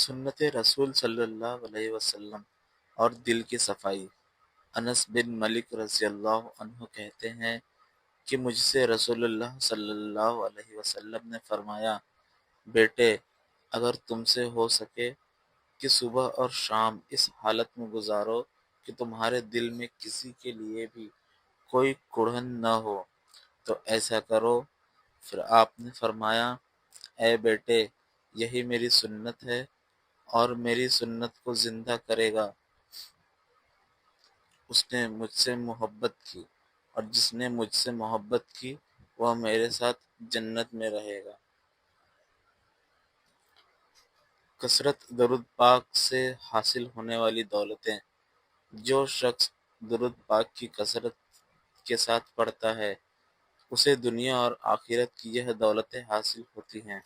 سنت رسول صلی اللہ علیہ وسلم اور دل کی صفائی۔ انس بن مالک رضی اللہ عنہ کہتے ہیں کہ مجھ سے رسول اللہ صلی اللہ علیہ وسلم نے فرمایا، بیٹے، اگر تم سے ہو سکے کہ صبح اور شام اس حالت میں گزارو کہ تمہارے دل میں کسی کے لیے بھی کوئی کڑھن نہ ہو تو ایسا کرو۔ پھر آپ نے فرمایا، اے بیٹے، یہی میری سنت ہے، اور میری سنت کو زندہ کرے گا اس نے مجھ سے محبت کی، اور جس نے مجھ سے محبت کی وہ میرے ساتھ جنت میں رہے گا۔ کثرت درود پاک سے حاصل ہونے والی دولتیں۔ جو شخص درود پاک کی کثرت کے ساتھ پڑھتا ہے اسے دنیا اور آخرت کی یہ دولتیں حاصل ہوتی ہیں۔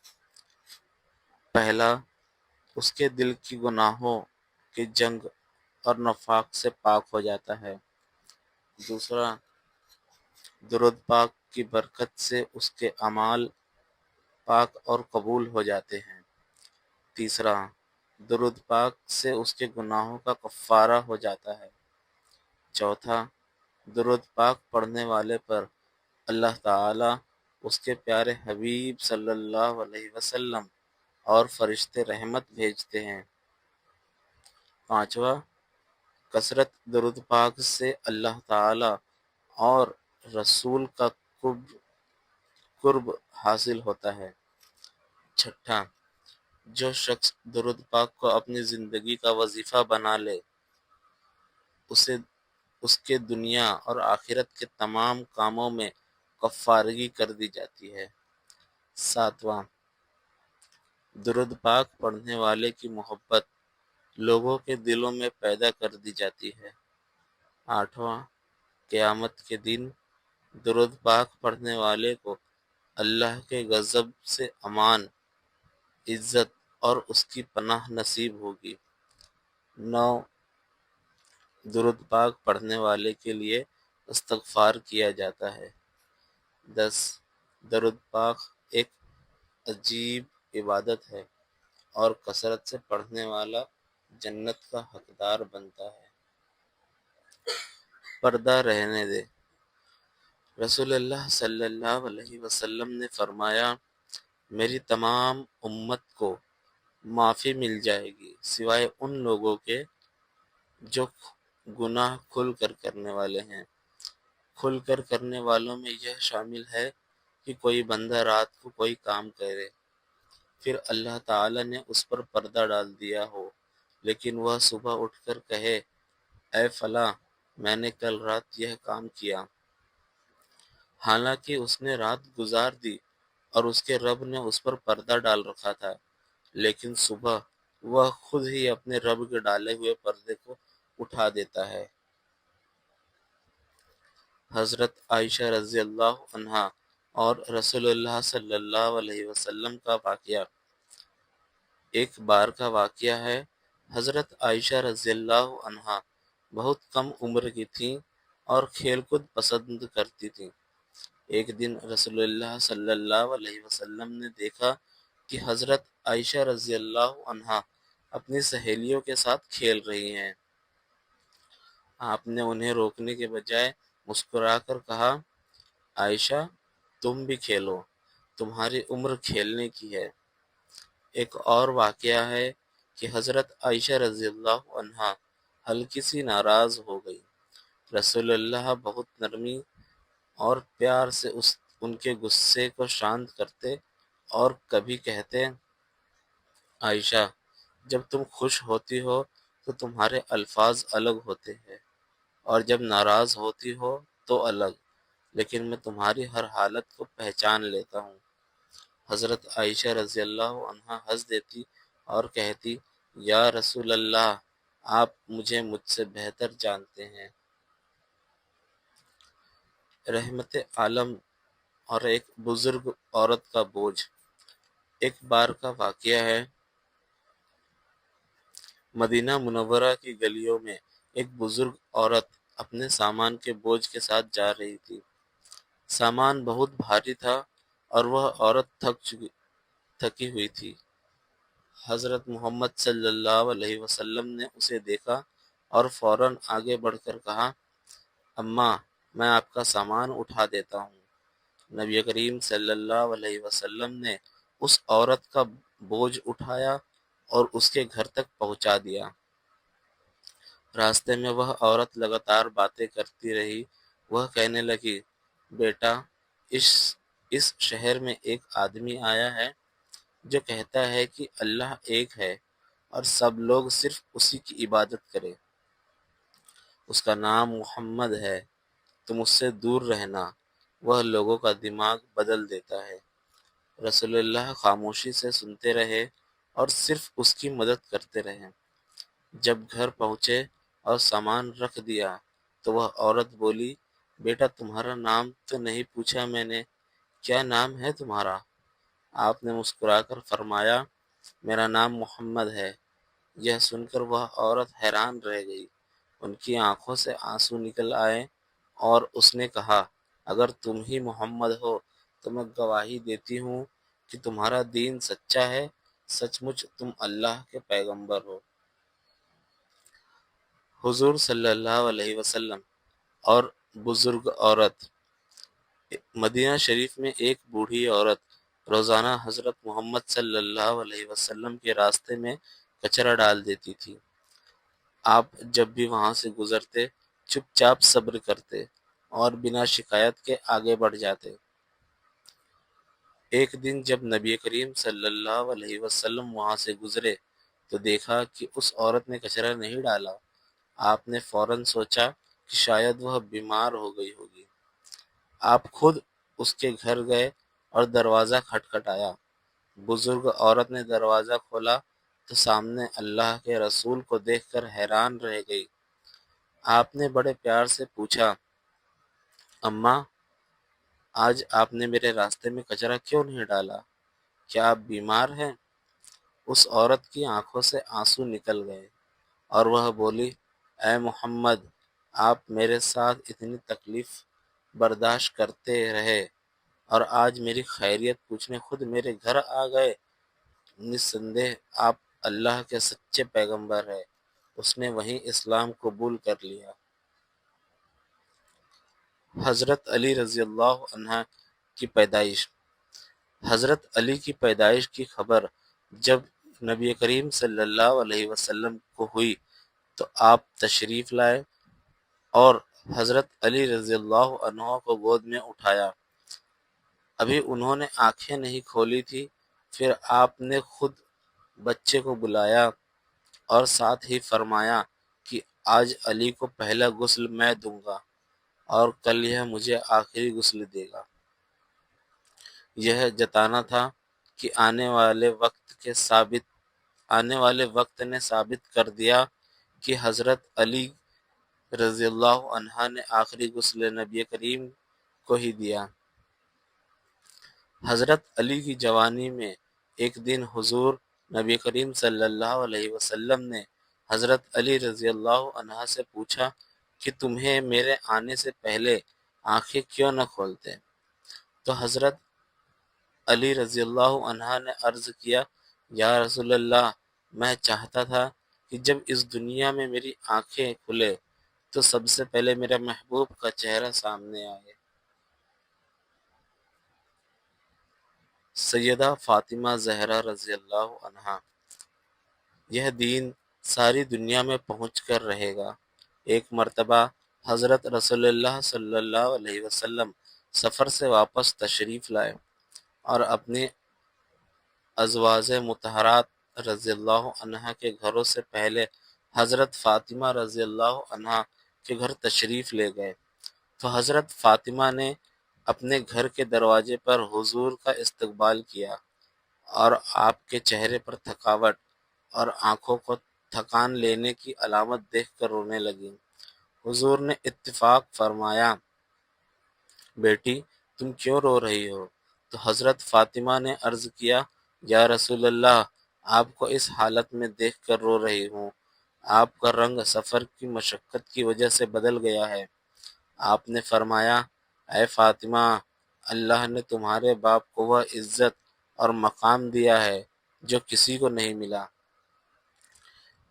پہلا، اس کے دل کی گناہوں کی جنگ اور نفاق سے پاک ہو جاتا ہے۔ دوسرا، درود پاک کی برکت سے اس کے اعمال پاک اور قبول ہو جاتے ہیں۔ تیسرا، درود پاک سے اس کے گناہوں کا کفارہ ہو جاتا ہے۔ چوتھا، درود پاک پڑھنے والے پر اللہ تعالی اس کے پیارے حبیب صلی اللہ علیہ وسلم اور فرشتے رحمت بھیجتے ہیں۔ پانچواں، کثرت درود پاک سے اللہ تعالی اور رسول کا قرب حاصل ہوتا ہے۔ چھٹا، جو شخص درود پاک کو اپنی زندگی کا وظیفہ بنا لے اسے اس کے دنیا اور آخرت کے تمام کاموں میں کفارگی کر دی جاتی ہے۔ ساتواں، درود پاک پڑھنے والے کی محبت لوگوں کے دلوں میں پیدا کر دی جاتی ہے۔ آٹھواں، قیامت کے دن درود پاک پڑھنے والے کو اللہ کے غضب سے امان، عزت اور اس کی پناہ نصیب ہوگی۔ 9، درود پاک پڑھنے والے کے لیے استغفار کیا جاتا ہے۔ 10، درود پاک ایک عجیب عبادت ہے اور کثرت سے پڑھنے والا جنت کا حقدار بنتا ہے۔ پردہ رہنے دے۔ رسول اللہ صلی اللہ علیہ وسلم نے فرمایا، میری تمام امت کو معافی مل جائے گی سوائے ان لوگوں کے جو گناہ کھل کر کرنے والے ہیں۔ کھل کر کرنے والوں میں یہ شامل ہے کہ کوئی بندہ رات کو کوئی کام کرے، پھر اللہ تعالی نے اس پر پردہ ڈال دیا ہو، لیکن وہ صبح اٹھ کر کہے، اے فلاں، میں نے کل رات یہ کام کیا، حالانکہ اس نے رات گزار دی اور اس کے رب نے اس پر پردہ ڈال رکھا تھا، لیکن صبح وہ خود ہی اپنے رب کے ڈالے ہوئے پردے کو اٹھا دیتا ہے۔ حضرت عائشہ رضی اللہ عنہا اور رسول اللہ صلی اللہ علیہ وسلم کا واقعہ۔ ایک بار کا واقعہ ہے، حضرت عائشہ رضی اللہ عنہا بہت کم عمر کی تھیں اور کھیل کود پسند کرتی تھیں۔ ایک دن رسول اللہ صلی اللہ علیہ وسلم نے دیکھا کہ حضرت عائشہ رضی اللہ عنہا اپنی سہیلیوں کے ساتھ کھیل رہی ہیں۔ آپ نے انہیں روکنے کے بجائے مسکرا کر کہا، عائشہ، تم بھی کھیلو، تمہاری عمر کھیلنے کی ہے۔ ایک اور واقعہ ہے کہ حضرت عائشہ رضی اللہ عنہا ہلکی سی ناراض ہو گئی۔ رسول اللہ بہت نرمی اور پیار سے ان کے غصے کو شانت کرتے اور کبھی کہتے، عائشہ، جب تم خوش ہوتی ہو تو تمہارے الفاظ الگ ہوتے ہیں، اور جب ناراض ہوتی ہو تو الگ، لیکن میں تمہاری ہر حالت کو پہچان لیتا ہوں۔ حضرت عائشہ رضی اللہ عنہا ہنس دیتی اور کہتی، یا رسول اللہ، آپ مجھے مجھ سے بہتر جانتے ہیں۔ رحمت عالم اور ایک بزرگ عورت کا بوجھ۔ ایک بار کا واقعہ ہے، مدینہ منورہ کی گلیوں میں ایک بزرگ عورت اپنے سامان کے بوجھ کے ساتھ جا رہی تھی۔ سامان بہت بھاری تھا اور وہ عورت تھکی ہوئی تھی۔ حضرت محمد صلی اللہ علیہ وسلم نے اسے دیکھا اور فوراً آگے بڑھ کر کہا، اماں، میں آپ کا سامان اٹھا دیتا ہوں۔ نبی کریم صلی اللہ علیہ وسلم نے اس عورت کا بوجھ اٹھایا اور اس کے گھر تک پہنچا دیا۔ راستے میں وہ عورت لگاتار باتیں کرتی رہی۔ وہ کہنے لگی، بیٹا، اس اس شہر میں ایک آدمی آیا ہے جو کہتا ہے کہ اللہ ایک ہے اور سب لوگ صرف اسی کی عبادت کریں۔ اس کا نام محمد ہے، تم اس سے دور رہنا، وہ لوگوں کا دماغ بدل دیتا ہے۔ رسول اللہ خاموشی سے سنتے رہے اور صرف اس کی مدد کرتے رہے۔ جب گھر پہنچے اور سامان رکھ دیا تو وہ عورت بولی، بیٹا، تمہارا نام تو نہیں پوچھا میں نے، کیا نام ہے تمہارا؟ آپ نے مسکرا کر فرمایا، میرا نام محمد ہے۔ یہ سن کر وہ عورت حیران رہ گئی۔ ان کی آنکھوں سے آنسو نکل آئے اور اس نے کہا، اگر تم ہی محمد ہو تو میں گواہی دیتی ہوں کہ تمہارا دین سچا ہے، سچ مچ تم اللہ کے پیغمبر ہو۔ حضور صلی اللہ علیہ وسلم اور بزرگ عورت۔ مدینہ شریف میں ایک بوڑھی عورت روزانہ حضرت محمد صلی اللہ علیہ وسلم کے راستے میں کچرا ڈال دیتی تھی۔ آپ جب بھی وہاں سے گزرتے چپ چاپ صبر کرتے اور بنا شکایت کے آگے بڑھ جاتے۔ ایک دن جب نبی کریم صلی اللہ علیہ وسلم وہاں سے گزرے تو دیکھا کہ اس عورت نے کچرا نہیں ڈالا۔ آپ نے فوراً سوچا کہ شاید وہ بیمار ہو گئی ہوگی۔ آپ خود اس کے گھر گئے اور دروازہ کھٹکھٹایا۔ بزرگ عورت نے دروازہ کھولا تو سامنے اللہ کے رسول کو دیکھ کر حیران رہ گئی۔ آپ نے بڑے پیار سے پوچھا، اماں، آج آپ نے میرے راستے میں کچرا کیوں نہیں ڈالا؟ کیا آپ بیمار ہیں؟ اس عورت کی آنکھوں سے آنسو نکل گئے اور وہ بولی، اے محمد، آپ میرے ساتھ اتنی تکلیف برداشت کرتے رہے اور آج میری خیریت پوچھنے خود میرے گھر آ گئے۔ نسندہ آپ اللہ کے سچے پیغمبر ہیں۔ اس نے وہیں اسلام قبول کر لیا۔ حضرت علی رضی اللہ عنہ کی پیدائش۔ حضرت علی کی پیدائش کی خبر جب نبی کریم صلی اللہ علیہ وسلم کو ہوئی تو آپ تشریف لائے اور حضرت علی رضی اللہ عنہ کو گود میں اٹھایا۔ ابھی انہوں نے آنکھیں نہیں کھولی تھی، پھر آپ نے خود بچے کو بلایا اور ساتھ ہی فرمایا کہ آج علی کو پہلا غسل میں دوں گا اور کل یہ مجھے آخری غسل دے گا۔ یہ جتانا تھا کہ آنے والے وقت نے ثابت کر دیا کہ حضرت علی رضی اللہ عنہ نے آخری غسل نبی کریم کو ہی دیا۔ حضرت علی کی جوانی میں ایک دن حضور نبی کریم صلی اللہ علیہ وسلم نے حضرت علی رضی اللہ عنہ سے پوچھا کہ تمہیں میرے آنے سے پہلے آنکھیں کیوں نہ کھولتے؟ تو حضرت علی رضی اللہ عنہ نے عرض کیا، یا رسول اللہ، میں چاہتا تھا کہ جب اس دنیا میں میری آنکھیں کھلے تو سب سے پہلے میرے محبوب کا چہرہ سامنے آئے۔ سیدہ فاطمہ زہرا رضی اللہ عنہا۔ یہ دین ساری دنیا میں پہنچ کر رہے گا۔ ایک مرتبہ حضرت رسول اللہ صلی اللہ علیہ وسلم سفر سے واپس تشریف لائے اور اپنی ازواج مطہرات رضی اللہ عنہا کے گھروں سے پہلے حضرت فاطمہ رضی اللہ عنہا کے گھر تشریف لے گئے تو حضرت فاطمہ نے اپنے گھر کے دروازے پر حضور کا استقبال کیا اور آپ کے چہرے پر تھکاوٹ اور آنکھوں کو تھکان لینے کی علامت دیکھ کر رونے لگیں۔ حضور نے اتفاق فرمایا، بیٹی، تم کیوں رو رہی ہو؟ تو حضرت فاطمہ نے عرض کیا، یا رسول اللہ، آپ کو اس حالت میں دیکھ کر رو رہی ہوں۔ آپ کا رنگ سفر کی مشقت کی وجہ سے بدل گیا ہے۔ آپ نے فرمایا، اے فاطمہ، اللہ نے تمہارے باپ کو وہ عزت اور مقام دیا ہے جو کسی کو نہیں ملا۔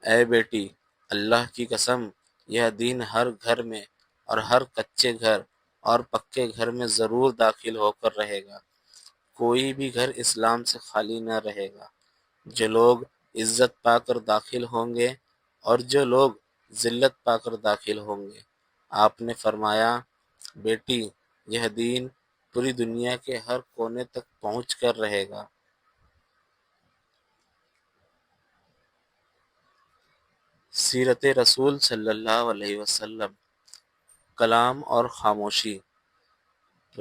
اے بیٹی، اللہ کی قسم، یہ دین ہر گھر میں اور ہر کچے گھر اور پکے گھر میں ضرور داخل ہو کر رہے گا۔ کوئی بھی گھر اسلام سے خالی نہ رہے گا۔ جو لوگ عزت پا کر داخل ہوں گے اور جو لوگ ذلت پا کر داخل ہوں گے۔ آپ نے فرمایا، بیٹی، یہ دین پوری دنیا کے ہر کونے تک پہنچ کر رہے گا۔ سیرت رسول صلی اللہ علیہ وسلم، کلام اور خاموشی۔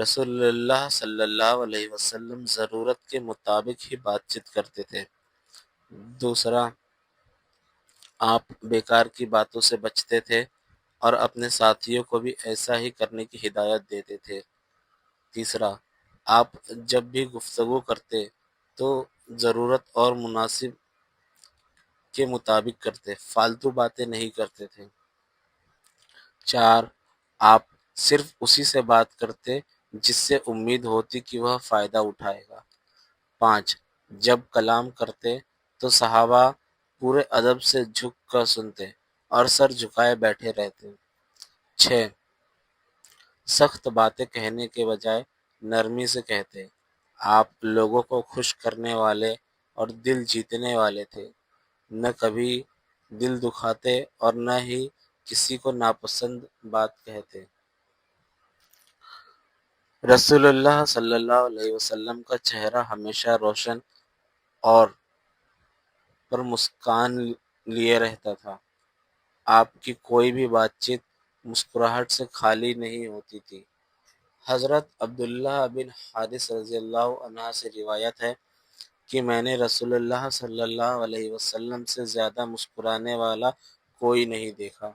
رسول اللہ صلی اللہ علیہ وسلم ضرورت کے مطابق ہی بات چیت کرتے تھے۔ دوسرا، آپ بیکار کی باتوں سے بچتے تھے اور اپنے ساتھیوں کو بھی ایسا ہی کرنے کی ہدایت دیتے تھے۔ تیسرا، آپ جب بھی گفتگو کرتے تو ضرورت اور مناسب کے مطابق کرتے، فالتو باتیں نہیں کرتے تھے۔ چار، آپ صرف اسی سے بات کرتے جس سے امید ہوتی کہ وہ فائدہ اٹھائے گا۔ پانچ، جب کلام کرتے تو صحابہ پورے ادب سے جھک کر سنتے اور سر جھکائے بیٹھے رہتے۔ چھ، سخت باتیں کہنے کے بجائے نرمی سے کہتے۔ آپ لوگوں کو خوش کرنے والے اور دل جیتنے والے تھے، نہ کبھی دل دکھاتے اور نہ ہی کسی کو ناپسند بات کہتے۔ رسول اللہ صلی اللہ علیہ وسلم کا چہرہ ہمیشہ روشن اور پر مسکان لیے رہتا تھا۔ آپ کی کوئی بھی بات چیت مسکراہٹ سے خالی نہیں ہوتی تھی۔ حضرت عبداللہ بن حارث رضی اللہ عنہ سے روایت ہے کہ میں نے رسول اللہ صلی اللہ علیہ وسلم سے زیادہ مسکرانے والا کوئی نہیں دیکھا۔